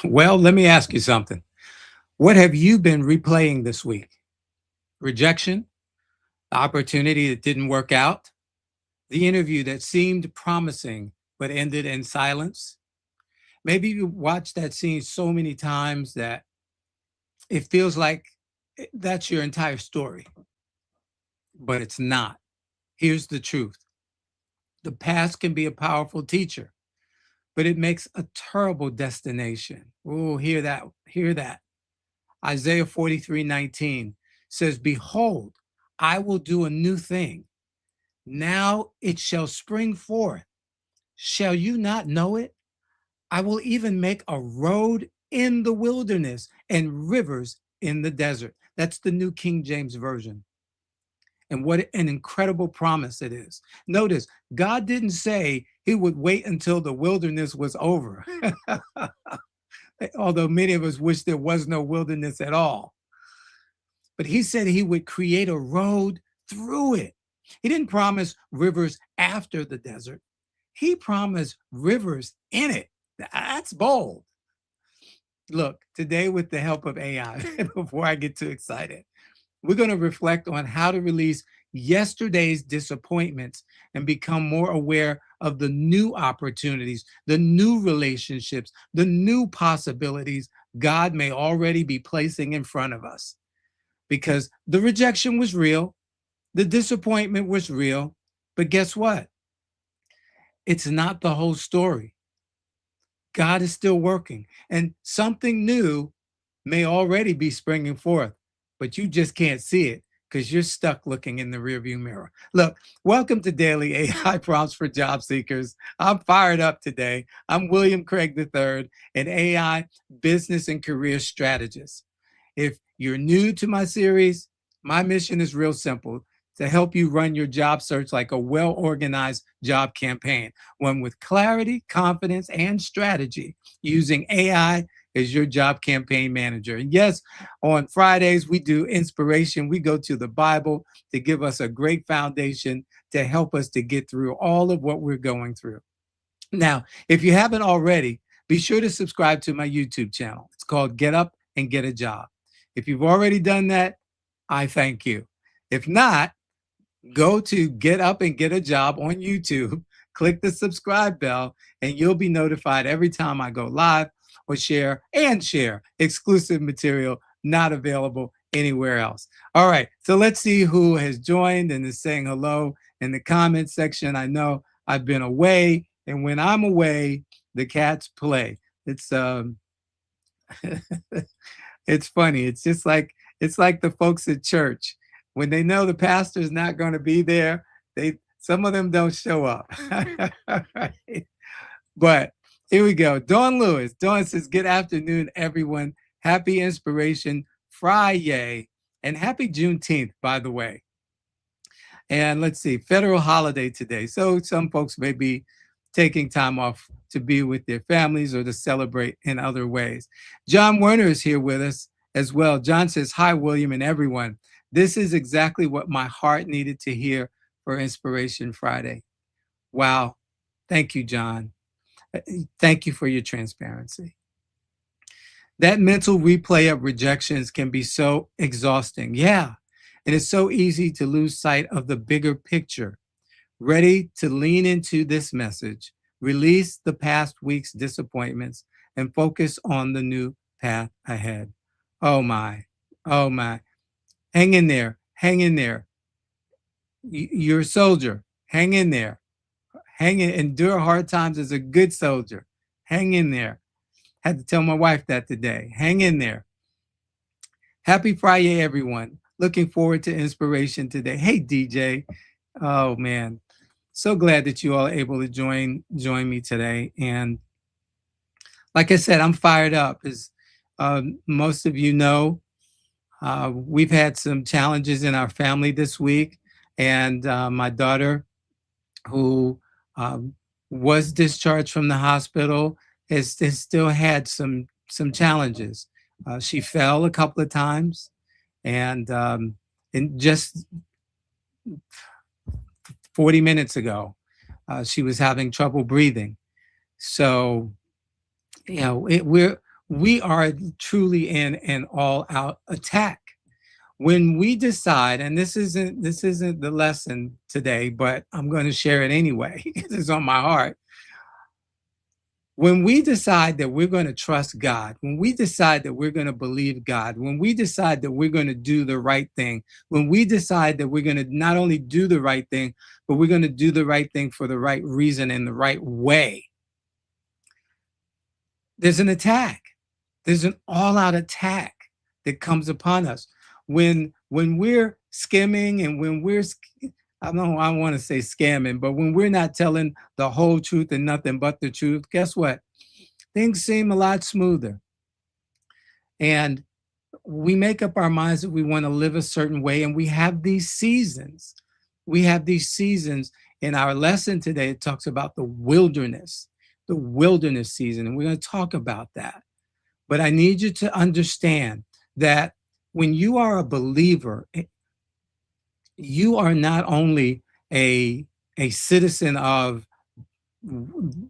Well, let me ask you something. What have you been replaying this week? Rejection, the opportunity that didn't work out, the interview that seemed promising but ended in silence. Maybe you watched that scene so many times that it feels like that's your entire story, but it's not. Here's the truth: the past can be a powerful teacher, but it makes a terrible destination. Oh, hear that, hear that. Isaiah 43:19 says, "Behold, I will do a new thing. Now it shall spring forth. Shall you not know it? I will even make a road in the wilderness and rivers in the desert." That's the New King James Version. And what an incredible promise it is. Notice, God didn't say he would wait until the wilderness was over, although many of us wish there was no wilderness at all. But he said he would create a road through it. He didn't promise rivers after the desert. He promised rivers in it. That's bold. Look, today, with the help of AI, before I get too excited, we're going to reflect on how to release yesterday's disappointments and become more aware of the new opportunities, the new relationships, the new possibilities God may already be placing in front of us. Because the rejection was real, the disappointment was real, but guess what? It's not the whole story. God is still working, and something new may already be springing forth, but you just can't see it because you're stuck looking in the rearview mirror. Look, welcome to Daily AI Prompts for Job Seekers. I'm fired up today. I'm William Craig III, an AI business and career strategist. If you're new to my series, my mission is real simple: to help you run your job search like a well-organized job campaign, one with clarity, confidence, and strategy, using AI as your job campaign manager. And yes, on Fridays, we do inspiration. We go to the Bible to give us a great foundation to help us to get through all of what we're going through. Now, if you haven't already, be sure to subscribe to my YouTube channel. It's called Get Up and Get a Job. If you've already done that, I thank you. If not, go to Get Up and Get a Job on YouTube, click the subscribe bell, and you'll be notified every time I go live or share exclusive material not available anywhere else. All right, so let's see who has joined and is saying hello in the comments section. I know I've been away, and when I'm away, the cats play. It's it's funny. It's like the folks at church. When they know the pastor's not going to be there, some of them don't show up. Right? But here we go. Dawn Lewis. Dawn says, "Good afternoon, everyone. Happy Inspiration Friday, and happy Juneteenth, by the way." And let's see, federal holiday today. So some folks may be taking time off to be with their families or to celebrate in other ways. John Werner is here with us as well. John says, "Hi, William and everyone. This is exactly what my heart needed to hear for Inspiration Friday." Wow. Thank you, John. Thank you for your transparency. That mental replay of rejections can be so exhausting. Yeah. And it's so easy to lose sight of the bigger picture. Ready to lean into this message, release the past week's disappointments, and focus on the new path ahead. Oh my, oh my. Hang in there, hang in there. You're a soldier. Hang in there. Hang in, endure hard times as a good soldier. Hang in there. Had to tell my wife that today. Hang in there. Happy Friday, everyone. Looking forward to inspiration today. Hey, DJ. Oh man, so glad that you all are able to join me today. And like I said, I'm fired up. As most of you know, we've had some challenges in our family this week, and my daughter, who was discharged from the hospital, has still had some challenges. She fell a couple of times, and just 40 minutes ago, she was having trouble breathing. So, we're we are truly in an all-out attack. When we decide, and this isn't the lesson today, but I'm going to share it anyway, it's on my heart. When we decide that we're going to trust God, when we decide that we're going to believe God, when we decide that we're going to do the right thing, when we decide that we're going to not only do the right thing, but we're going to do the right thing for the right reason and the right way, there's an attack. There's an all-out attack that comes upon us. When we're skimming and when we're, I don't want to say scamming, but when we're not telling the whole truth and nothing but the truth, guess what? Things seem a lot smoother. And we make up our minds that we want to live a certain way, and we have these seasons. We have these seasons. In our lesson today, it talks about the wilderness season, and we're going to talk about that. But I need you to understand that when you are a believer, you are not only a citizen of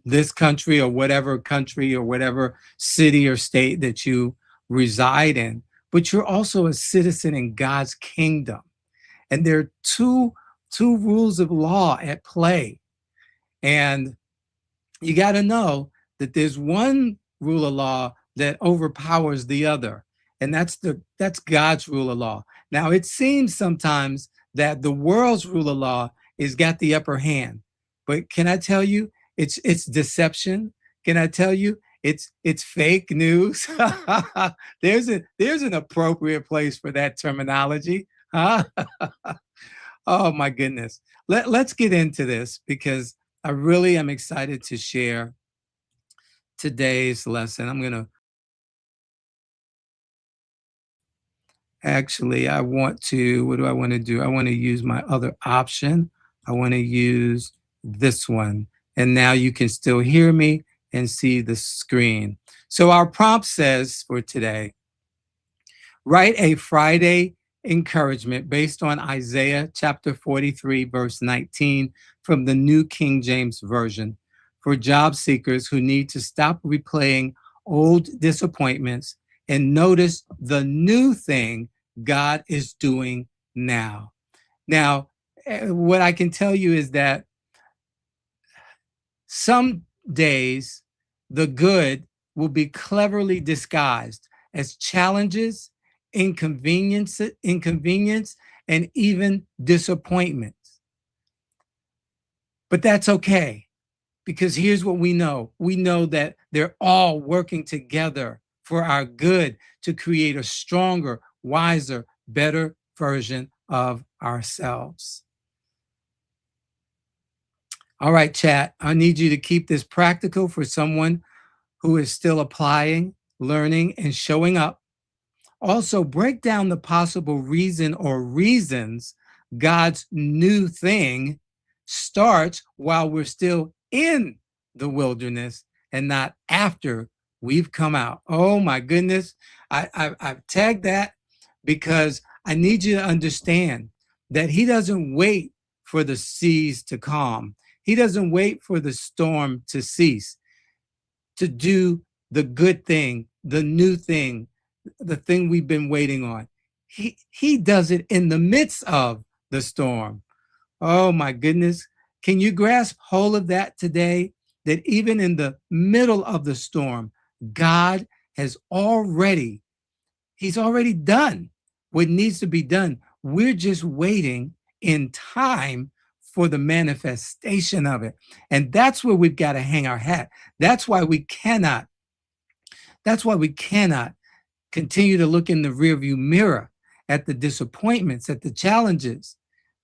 this country or whatever city or state that you reside in, but you're also a citizen in God's kingdom. And there are two rules of law at play. And you got to know that there's one rule of law that overpowers the other, and that's God's rule of law. Now, it seems sometimes that the world's rule of law has got the upper hand, but can I tell you, it's deception? Can I tell you, it's fake news? There's an appropriate place for that terminology. Huh? Oh my goodness. Let's get into this because I really am excited to share today's lesson. I'm going to actually, what do I want to do? I want to use my other option. I want to use this one. And now you can still hear me and see the screen. So our prompt says for today, write a Friday encouragement based on Isaiah chapter 43, verse 19 from the New King James Version for job seekers who need to stop replaying old disappointments and notice the new thing God is doing now. Now, what I can tell you is that some days the good will be cleverly disguised as challenges, inconvenience, and even disappointments. But that's okay, because here's what we know. We know that they're all working together for our good to create a stronger, wiser, better version of ourselves. All right, chat, I need you to keep this practical for someone who is still applying, learning, and showing up. Also, break down the possible reason or reasons God's new thing starts while we're still in the wilderness and not after we've come out. Oh my goodness. I've tagged that because I need you to understand that He doesn't wait for the seas to calm. He doesn't wait for the storm to cease to do the good thing, the new thing, the thing we've been waiting on. He does it in the midst of the storm. Oh my goodness. Can you grasp hold of that today? That even in the middle of the storm, God has He's already done what needs to be done. We're just waiting in time for the manifestation of it. And that's where we've got to hang our hat. That's why we cannot continue to look in the rearview mirror at the disappointments, at the challenges,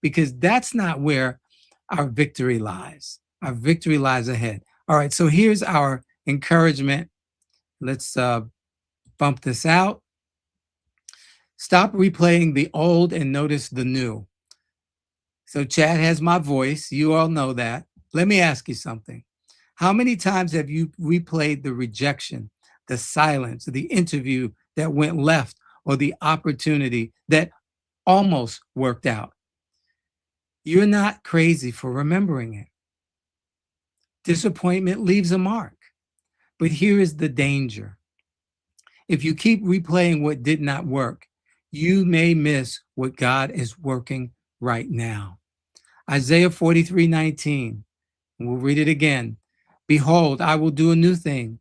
because that's not where our victory lies. Our victory lies ahead. All right, so here's our encouragement. Let's bump this out. Stop replaying the old and notice the new. So Chad has my voice. You all know that. Let me ask you something. How many times have you replayed the rejection, the silence, the interview that went left, or the opportunity that almost worked out? You're not crazy for remembering it. Disappointment leaves a mark. But here is the danger. If you keep replaying what did not work, you may miss what God is working right now. Isaiah 43:19. We'll read it again. Behold, I will do a new thing.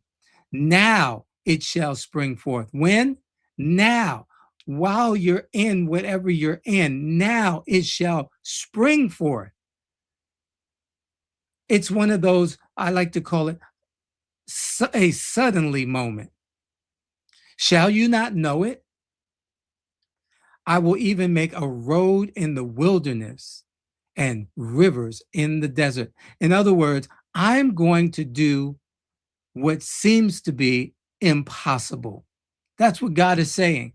Now it shall spring forth. When? Now. While you're in whatever you're in, now it shall spring forth. It's one of those, I like to call it a suddenly moment. Shall you not know it? I will even make a road in the wilderness and rivers in the desert. In other words, I'm going to do what seems to be impossible. That's what God is saying.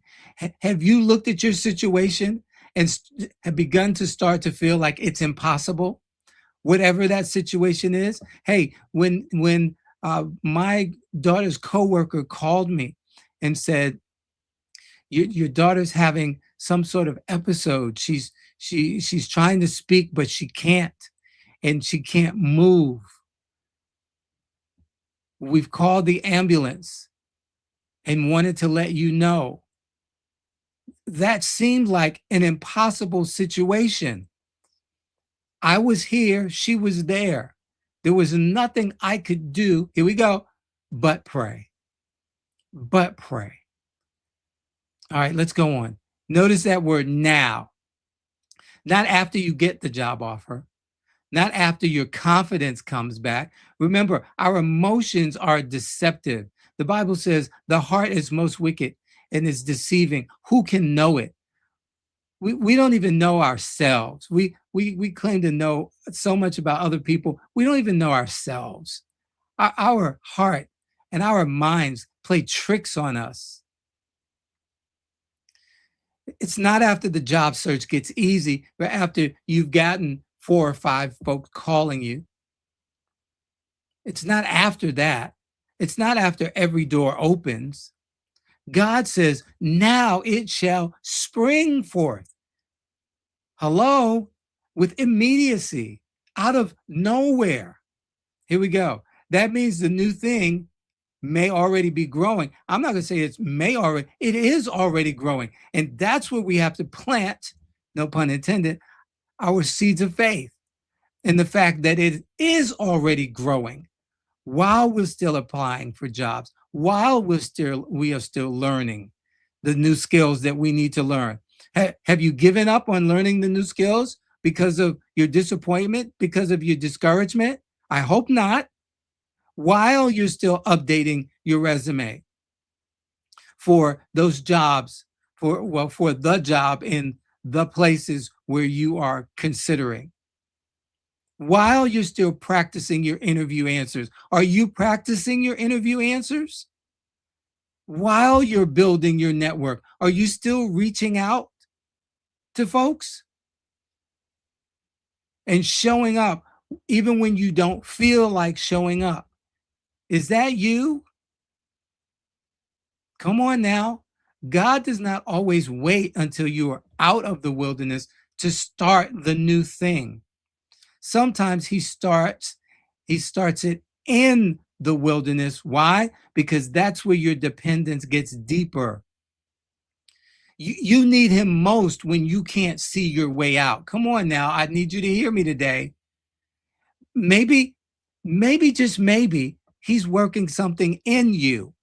Have you looked at your situation and have begun to start to feel like it's impossible? Whatever that situation is. Hey, when my daughter's coworker called me and said, your daughter's having some sort of episode. She's trying to speak, but she can't, and she can't move. We've called the ambulance and wanted to let you know. That seemed like an impossible situation. I was here, she was there. There was nothing I could do, here we go, but pray. But pray. All right, let's go on. Notice that word now. Not after you get the job offer, not after your confidence comes back. Remember, our emotions are deceptive. The Bible says the heart is most wicked and is deceiving. Who can know it? We don't even know ourselves. We claim to know so much about other people. We don't even know ourselves. Our heart and our minds play tricks on us. It's not after the job search gets easy, but after you've gotten 4 or 5 folks calling you. It's not after that. It's not after every door opens. God says, now it shall spring forth. Hello? With immediacy, out of nowhere. Here we go. That means the new thing may already be growing. I'm not going to say it is already growing. And that's where we have to plant, no pun intended, our seeds of faith in the fact that it is already growing while we're still applying for jobs, while we are still learning the new skills that we need to learn. Have you given up on learning the new skills because of your disappointment, because of your discouragement? I hope not. While you're still updating your resume for those jobs, for the job in the places where you are considering. While you're still practicing your interview answers. Are you practicing your interview answers? While you're building your network, are you still reaching out to folks and showing up even when you don't feel like showing up? Is that you? Come on now. God does not always wait until you are out of the wilderness to start the new thing. Sometimes he starts it in the wilderness. Why? Because that's where your dependence gets deeper. You need him most when you can't see your way out. Come on now. I need you to hear me today. Maybe, just maybe, he's working something in you.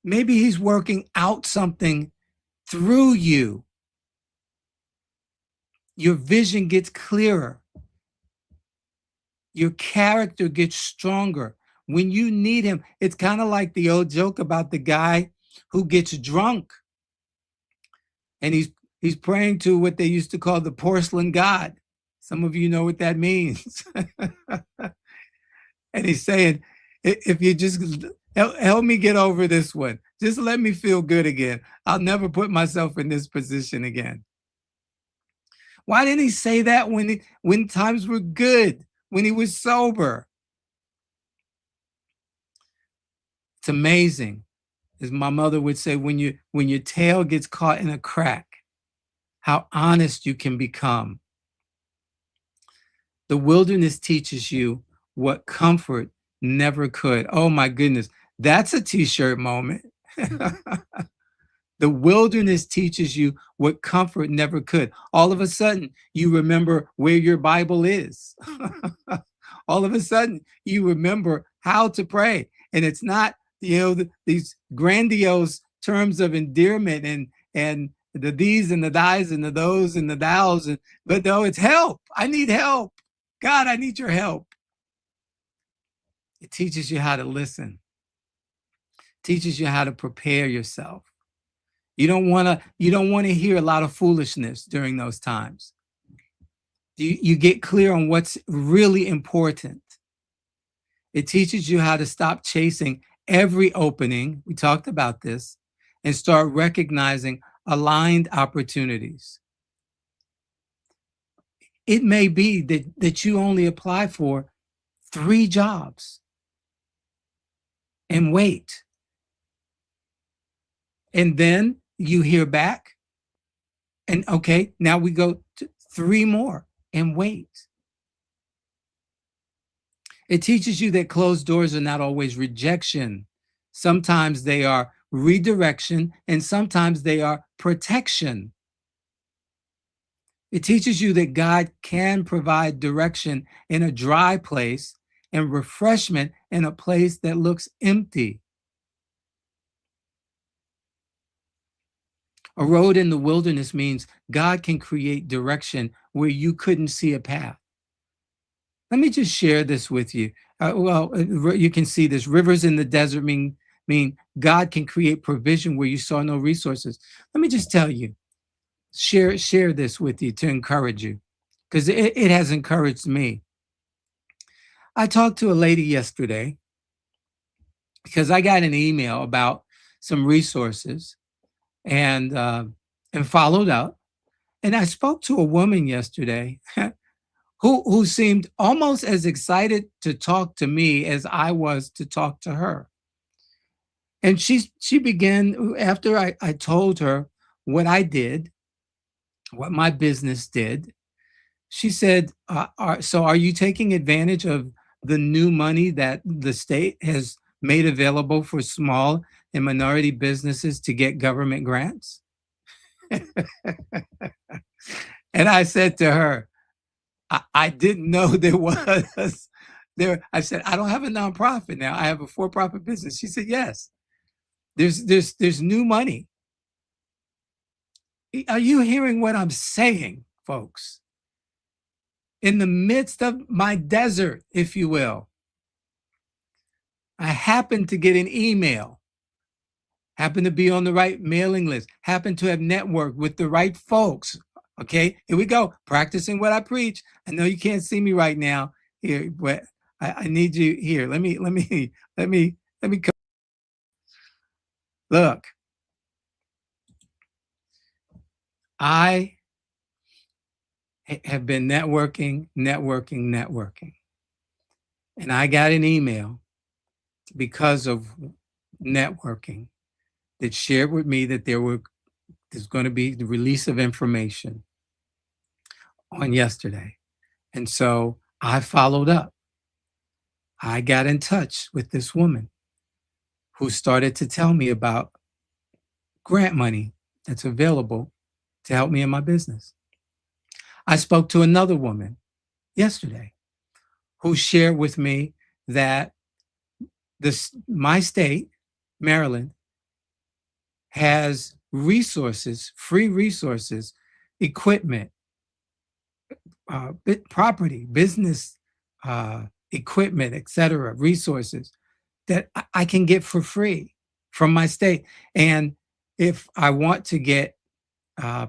Maybe he's working out something through you. Your vision gets clearer. Your character gets stronger. When you need him, it's kind of like the old joke about the guy who gets drunk. And he's praying to what they used to call the porcelain god. Some of you know what that means. And he's saying, if you just help me get over this one, just let me feel good again. I'll never put myself in this position again. Why didn't he say that when times were good, when he was sober? It's amazing, as my mother would say, when your tail gets caught in a crack, how honest you can become. The wilderness teaches you what comfort never could. Oh my goodness. That's a t-shirt moment. The wilderness teaches you what comfort never could. All of a sudden, you remember where your Bible is. All of a sudden, you remember how to pray. And it's not, these grandiose terms of endearment and the these and the thys and the those and the thous, but no, it's help. I need help. God, I need your help. It teaches you how to listen. It teaches you how to prepare yourself. You don't want to hear a lot of foolishness during those times. You get clear on what's really important. It teaches you how to stop chasing every opening. We talked about this, and start recognizing aligned opportunities. It may be that you only apply for 3 jobs and wait. And then you hear back, and okay, now we go to 3 more and wait. It teaches you that closed doors are not always rejection. Sometimes they are redirection, and sometimes they are protection. It teaches you that God can provide direction in a dry place and refreshment in a place that looks empty. A road in the wilderness means God can create direction where you couldn't see a path. Let me just share this with you. You can see this. Rivers in the desert mean God can create provision where you saw no resources. Let me just tell you, share this with you to encourage you, because it has encouraged me. I talked to a lady yesterday because I got an email about some resources and followed up. And I spoke to a woman yesterday who seemed almost as excited to talk to me as I was to talk to her. And she began, after I told her what I did, what my business did, she said, so are you taking advantage of the new money that the state has made available for small and minority businesses to get government grants? And I said to her, I didn't know there was there. I said, I don't have a nonprofit now. I have a for-profit business. She said, yes, there's new money. Are you hearing what I'm saying, folks? In the midst of my desert, if you will, I happened to get an email, happened to be on the right mailing list, happened to have networked with the right folks. Okay, here we go, practicing what I preach. I know you can't see me right now here, but I need you here. Let me look. I have been networking, and I got an email because of networking that shared with me that there's going to be the release of information on yesterday. And so I followed up. I got in touch with this woman who started to tell me about grant money that's available to help me in my business. I spoke to another woman yesterday who shared with me that my state, Maryland, has resources, free resources, equipment, property, business equipment, etc., resources that I can get for free from my state. And if I want to get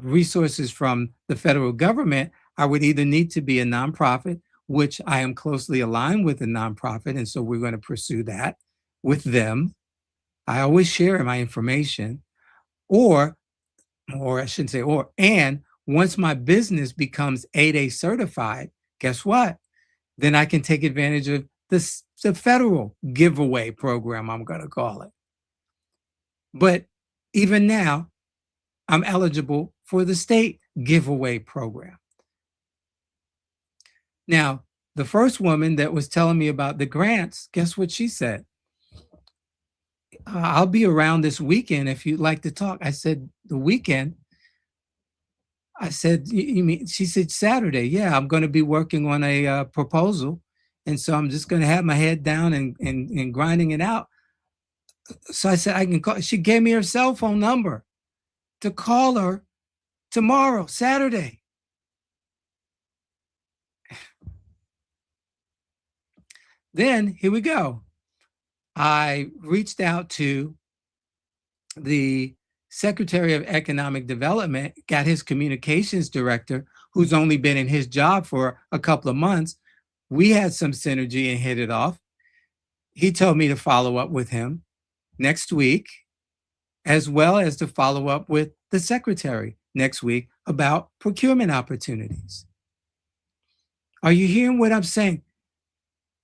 resources from the federal government, I would either need to be a nonprofit, which I am closely aligned with a nonprofit, and so we're going to pursue that with them. I always share my information, or I shouldn't say or, and once my business becomes 8A certified, guess what? Then I can take advantage of the federal giveaway program, I'm going to call it. But even now, I'm eligible for the state giveaway program. Now, the first woman that was telling me about the grants, guess what she said? I'll be around this weekend if you'd like to talk. I said, the weekend? I said, you mean, she said, Saturday. Yeah, I'm going to be working on a proposal. And so I'm just going to have my head down and grinding it out. So I said, I can call. She gave me her cell phone number to call her tomorrow, Saturday. Then here we go. I reached out to the Secretary of Economic Development, got his communications director, who's only been in his job for a couple of months. We had some synergy and hit it off. He told me to follow up with him next week, as well as to follow up with the secretary next week about procurement opportunities. Are you hearing what I'm saying?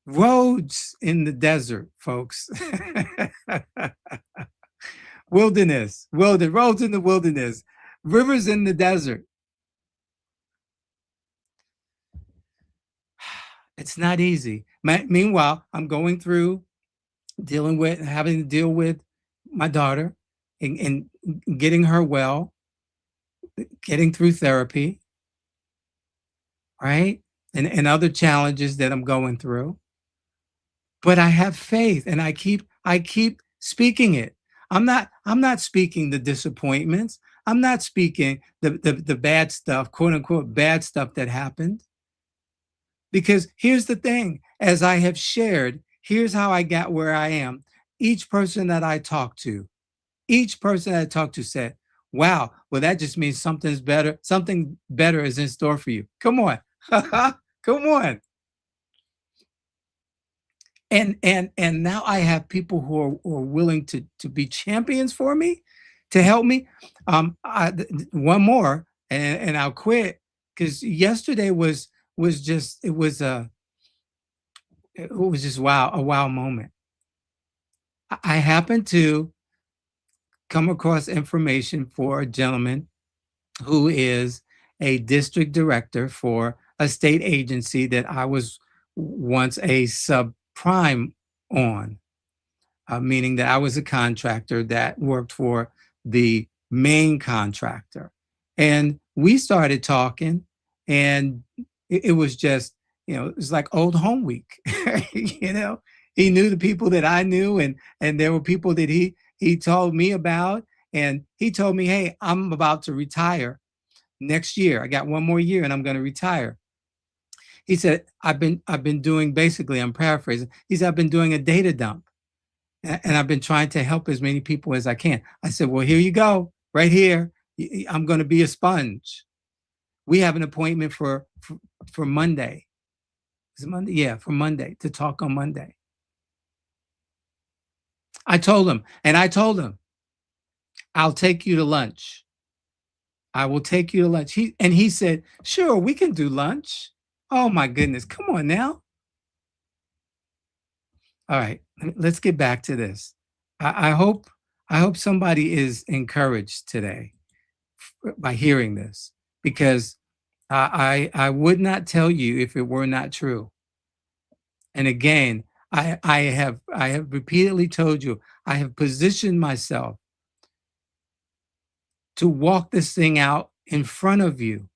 Roads in the desert, folks. Wilderness, roads in the wilderness, rivers in the desert. It's not easy. Meanwhile, I'm going through having to deal with my daughter and getting her well, getting through therapy, right? And other challenges that I'm going through. But I have faith and I keep speaking it. I'm not speaking the disappointments. I'm not speaking the bad stuff, quote unquote, bad stuff that happened. Because here's the thing, as I have shared, here's how I got where I am. Each person that I talked to said, wow, well, that just means something better is in store for you. Come on. Come on. And now I have people who are willing to be champions for me, to help me. One more, and I'll quit, because yesterday was just wow, a wow moment. I happened to come across information for a gentleman who is a district director for a state agency that I was once a subprime on, meaning that I was a contractor that worked for the main contractor. And we started talking, and it was just, it was like old home week. He knew the people that I knew, and there were people that he told me about. And he told me, hey, I'm about to retire next year. I got one more year and I'm going to retire. He said, I've been doing, basically, I'm paraphrasing. He said, I've been doing a data dump, and I've been trying to help as many people as I can. I said, well, here you go, right here. I'm going to be a sponge. We have an appointment for Monday. Is it Monday? Yeah, for Monday, to talk on Monday. I told him, I'll take you to lunch. I will take you to lunch. He said, sure, we can do lunch. Oh my goodness, come on now. All right, let's get back to this. I hope somebody is encouraged today by hearing this, because I would not tell you if it were not true. And again, I have repeatedly told you, I have positioned myself to walk this thing out in front of you.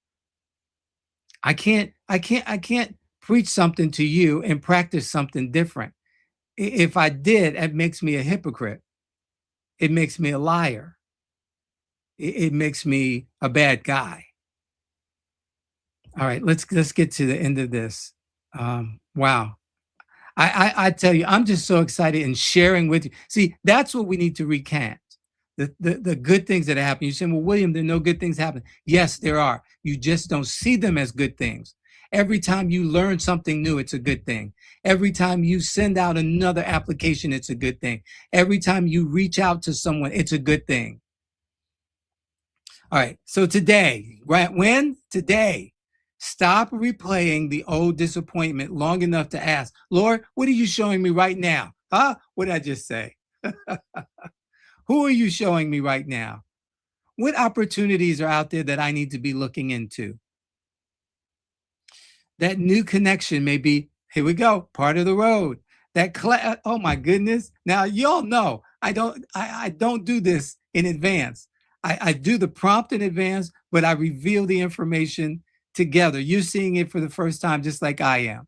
I can't preach something to you and practice something different. If I did, it makes me a hypocrite. It makes me a liar. It makes me a bad guy. All right, let's get to the end of this. Wow. I tell you, I'm just so excited and sharing with you. See, that's what we need to recant. The good things that happen. You say, well, William, there are no good things happen. Yes, there are. You just don't see them as good things. Every time you learn something new, it's a good thing. Every time you send out another application, it's a good thing. Every time you reach out to someone, it's a good thing. All right, so today, right? When? Today. Stop replaying the old disappointment long enough to ask, Lord, what are you showing me right now? Huh? What did I just say? Who are you showing me right now? What opportunities are out there that I need to be looking into? That new connection may be, here we go, part of the road. Oh my goodness. Now, y'all know, I don't do this in advance. I do the prompt in advance, but I reveal the information together. You're seeing it for the first time, just like I am.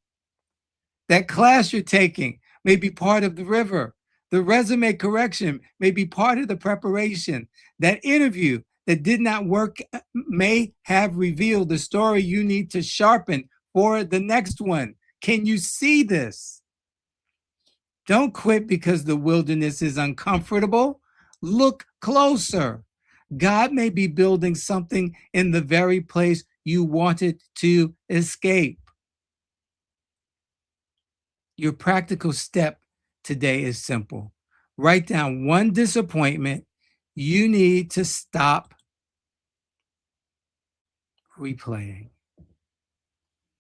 That class you're taking may be part of the river. The resume correction may be part of the preparation. That interview that did not work may have revealed the story you need to sharpen for the next one. Can you see this? Don't quit because the wilderness is uncomfortable. Look closer. God may be building something in the very place you wanted to escape. Your practical step today is simple. Write down one disappointment you need to stop replaying.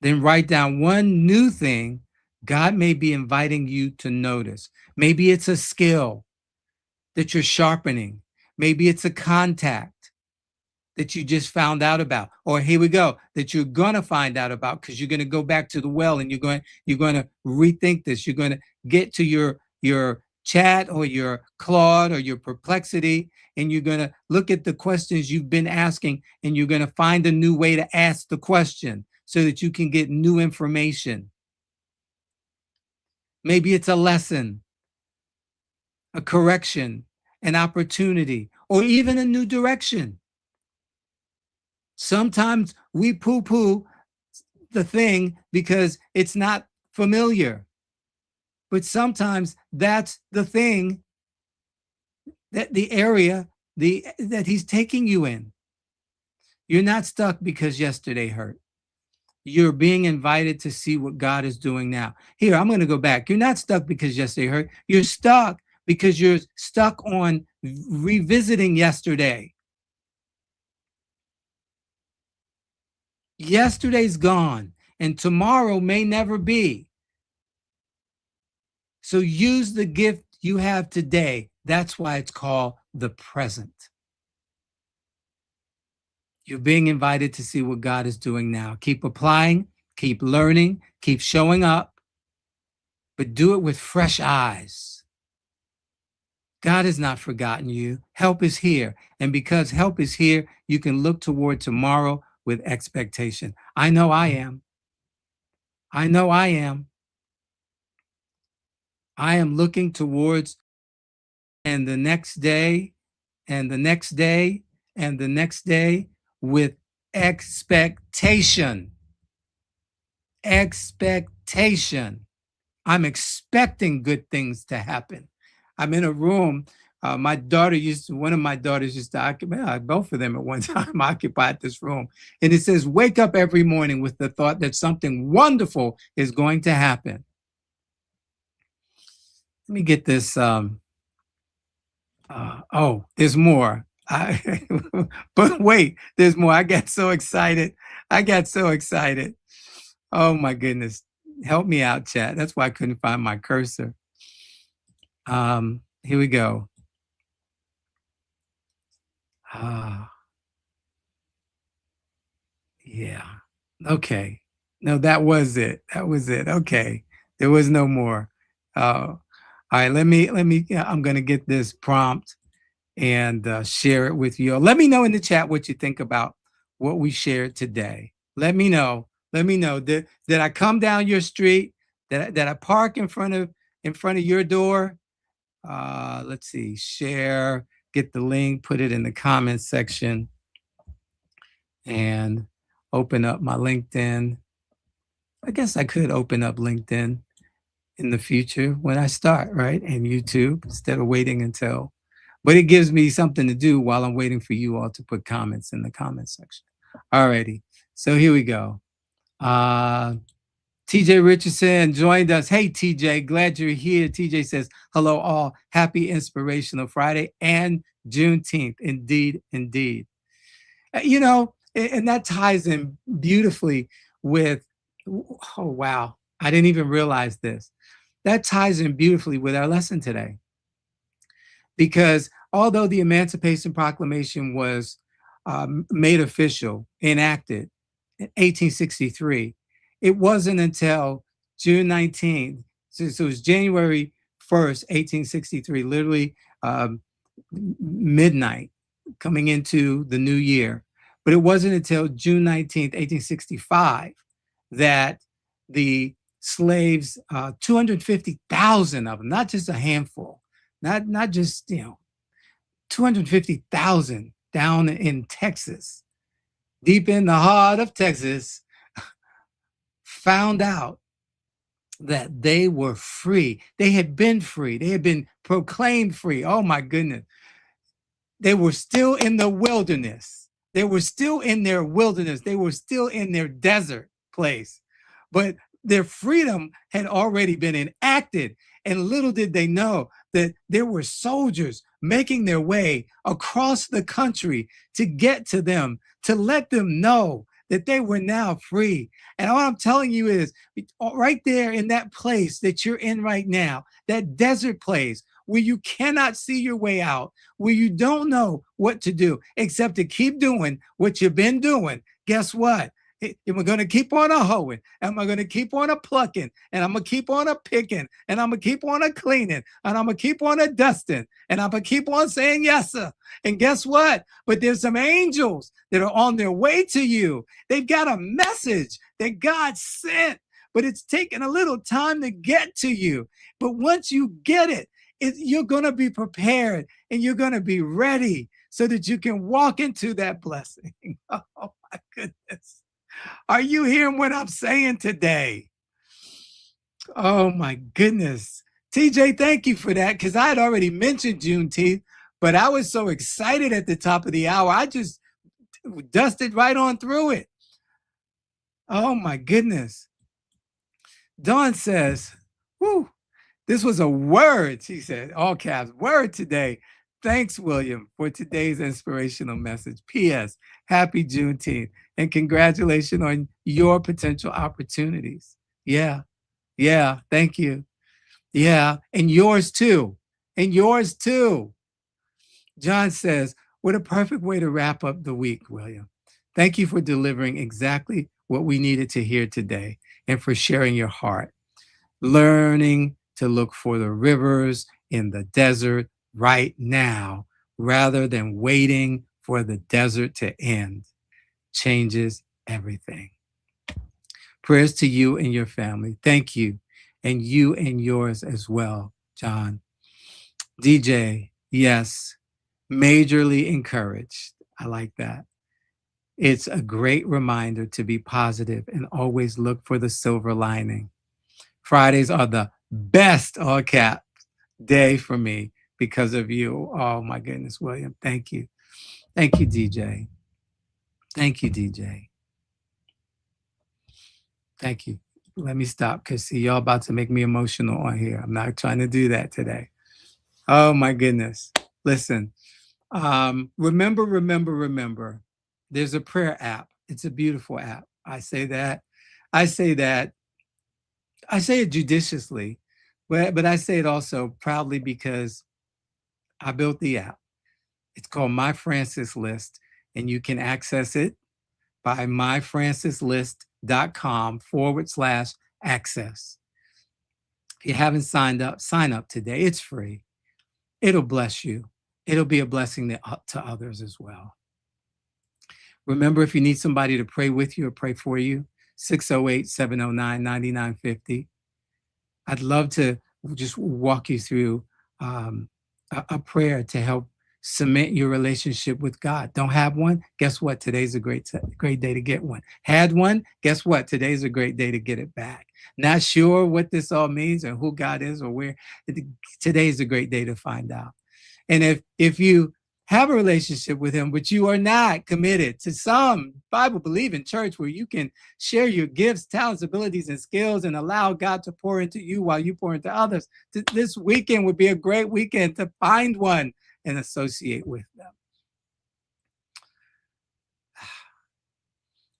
Then write down one new thing God may be inviting you to notice. Maybe it's a skill that you're sharpening. Maybe it's a contact that you just found out about. Or here we go, that you're going to find out about because you're going to go back to the well and you're going to rethink this. You're going to get to your chat or your Claude or your Perplexity, and you're going to look at the questions you've been asking, and you're going to find a new way to ask the question so that you can get new information. Maybe it's a lesson, a correction, an opportunity, or even a new direction. Sometimes we poo-poo the thing because it's not familiar. But sometimes that's the thing, that the area that he's taking you in. You're not stuck because yesterday hurt. You're being invited to see what God is doing now. Here, I'm going to go back. You're not stuck because yesterday hurt. You're stuck because you're stuck on revisiting yesterday. Yesterday's gone, and tomorrow may never be. So use the gift you have today. That's why it's called the present. You're being invited to see what God is doing now. Keep applying, keep learning, keep showing up, but do it with fresh eyes. God has not forgotten you. Help is here. And because help is here, you can look toward tomorrow with expectation. I know I am. I know I am. I am looking towards and the next day and the next day and the next day with expectation. Expectation. I'm expecting good things to happen. I'm in a room. One of my daughters used to occupy, both of them at one time occupied this room. And it says, wake up every morning with the thought that something wonderful is going to happen. Let me get this. There's more. But wait, there's more. I got so excited. Oh my goodness. Help me out, chat. That's why I couldn't find my cursor. Here we go. Yeah. Okay. No, that was it. Okay. There was no more. All right. I'm going to get this prompt and share it with you. Let me know in the chat what you think about what we shared today. Let me know. Did I come down your street? Did I park in front of your door? Let's see. Share. Get the link. Put it in the comments section. And open up my LinkedIn. I guess I could open up LinkedIn in the future when I start, right? And YouTube instead of waiting until. But it gives me something to do while I'm waiting for you all to put comments in the comment section. All righty. So here we go. TJ Richardson joined us. Hey, TJ, glad you're here. TJ says, hello all. Happy Inspirational Friday and Juneteenth. Indeed, indeed. You know, and that ties in beautifully with, oh, wow. I didn't even realize this. That ties in beautifully with our lesson today. Because although the Emancipation Proclamation was made official, enacted in 1863, it wasn't until June 19th, so it was January 1st, 1863, literally midnight coming into the new year. But it wasn't until June 19th, 1865, that the slaves, 250,000 of them, not just a handful, not just, 250,000 down in Texas, deep in the heart of Texas, found out that they were free. They had been free. They had been proclaimed free. Oh my goodness. They were still in the wilderness. They were still in their wilderness. They were still in their desert place. But their freedom had already been enacted. And little did they know that there were soldiers making their way across the country to get to them, to let them know that they were now free. And what I'm telling you is, right there in that place that you're in right now, that desert place where you cannot see your way out, where you don't know what to do except to keep doing what you've been doing, guess what? Am I going to keep on a hoeing? Am I going to keep on a plucking? And I'm going to keep on a picking? And I'm going to keep on a cleaning? And I'm going to keep on a dusting? And I'm going to keep on saying yes, sir. And guess what? But there's some angels that are on their way to you. They've got a message that God sent, but it's taken a little time to get to you. But once you get it, you're going to be prepared and you're going to be ready so that you can walk into that blessing. Oh, my goodness. Are you hearing what I'm saying today? Oh, my goodness. TJ, thank you for that, because I had already mentioned Juneteenth, but I was so excited at the top of the hour. I just dusted right on through it. Oh, my goodness. Dawn says, whew, this was a word, she said, all caps, word today. Thanks, William, for today's inspirational message. P.S. Happy Juneteenth, and congratulations on your potential opportunities. Yeah, thank you. Yeah, and yours too. And yours too. John says, what a perfect way to wrap up the week, William. Thank you for delivering exactly what we needed to hear today and for sharing your heart. Learning to look for the rivers in the desert right now, rather than waiting for the desert to end, changes everything. Prayers to you and your family. Thank you. And you and yours as well, John. DJ, yes, majorly encouraged. I like that. It's a great reminder to be positive and always look for the silver lining. Fridays are the best, all caps, day for me because of you. Oh my goodness, William. Thank you. Thank you, DJ. Thank you, DJ. Thank you. Let me stop, because see, y'all about to make me emotional on here. I'm not trying to do that today. Oh my goodness. Listen, remember, there's a prayer app. It's a beautiful app. I say it judiciously, but I say it also proudly because I built the app. It's called My Francis List, and you can access it by myfrancisList.com/access. If you haven't signed up, sign up today. It's free. It'll bless you. It'll be a blessing to others as well. Remember, if you need somebody to pray with you or pray for you, 608-709-9950. I'd love to just walk you through a prayer to help cement your relationship with God. Don't have one? Guess what? Today's a great day to get one. Had one? Guess what? Today's a great day to get it back. Not sure what this all means or who God is or where? Today's a great day to find out. And if you have a relationship with him, but you are not committed to some Bible-believing church where you can share your gifts, talents, abilities, and skills and allow God to pour into you while you pour into others, this weekend would be a great weekend to find one and associate with them.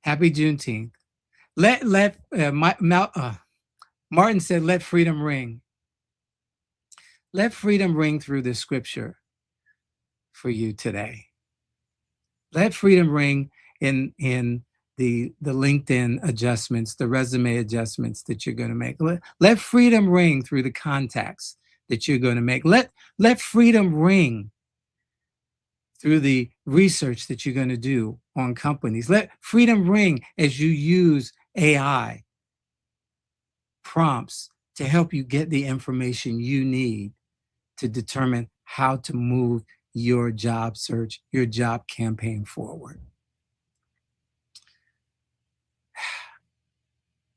Happy Juneteenth. Martin said, let freedom ring. Let freedom ring through the scripture for you today. Let freedom ring in the LinkedIn adjustments, the resume adjustments that you're going to make. Let freedom ring through the contacts that you're going to make. Let freedom ring through the research that you're going to do on companies. Let freedom ring as you use AI prompts to help you get the information you need to determine how to move your job search, your job campaign forward.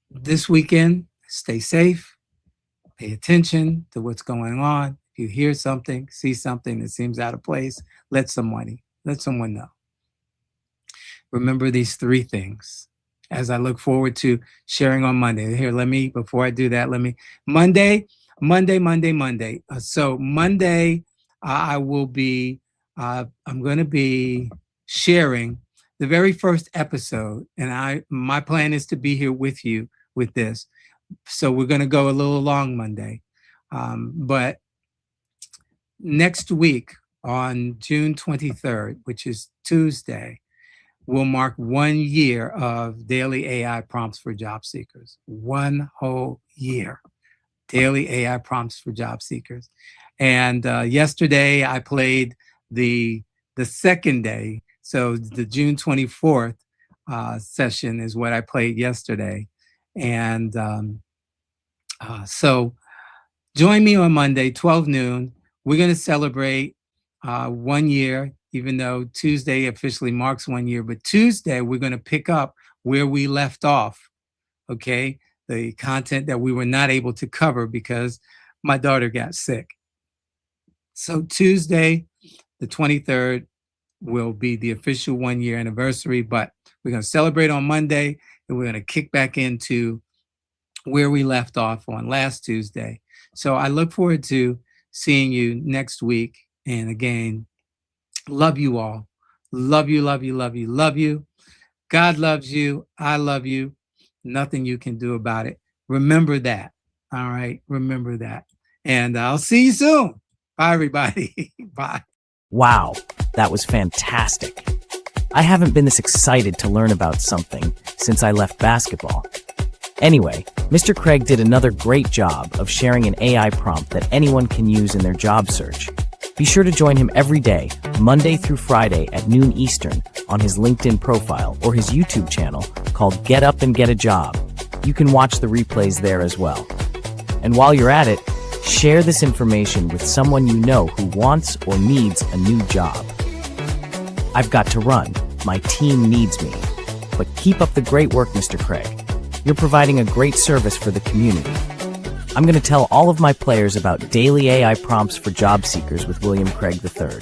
This weekend, stay safe, pay attention to what's going on. If you hear something, see something that seems out of place, let someone know. Remember these 3 things as I look forward to sharing on Monday. Here, before I do that, Monday. So Monday, I will be, I'm going to be sharing the very first episode, and my plan is to be here with you with this. So we're going to go a little long Monday. But next week on June 23rd, which is Tuesday, will mark 1 year of daily AI prompts for job seekers. 1 whole year, daily AI prompts for job seekers. And yesterday I played the second day. So the June 24th session is what I played yesterday. And so join me on Monday, 12 noon. We're going to celebrate 1 year, even though Tuesday officially marks 1 year. But Tuesday, we're going to pick up where we left off, okay? The content that we were not able to cover because my daughter got sick. So Tuesday, the 23rd, will be the official 1 year anniversary, but we're going to celebrate on Monday, and we're going to kick back into where we left off on last Tuesday. So I look forward to seeing you next week. And again, love you all. Love you, love you, love you, love you. God loves you. I love you. Nothing you can do about it. Remember that. All right. Remember that. And I'll see you soon. Bye, everybody. Bye. Wow, that was fantastic. I haven't been this excited to learn about something since I left basketball. Anyway, Mr. Craig did another great job of sharing an AI prompt that anyone can use in their job search. Be sure to join him every day, Monday through Friday at noon Eastern, on his LinkedIn profile or his YouTube channel called Get Up and Get a Job. You can watch the replays there as well. And while you're at it, share this information with someone you know who wants or needs a new job. I've got to run. My team needs me. But keep up the great work, Mr. Craig. You're providing a great service for the community. I'm going to tell all of my players about daily AI prompts for job seekers with William Craig III.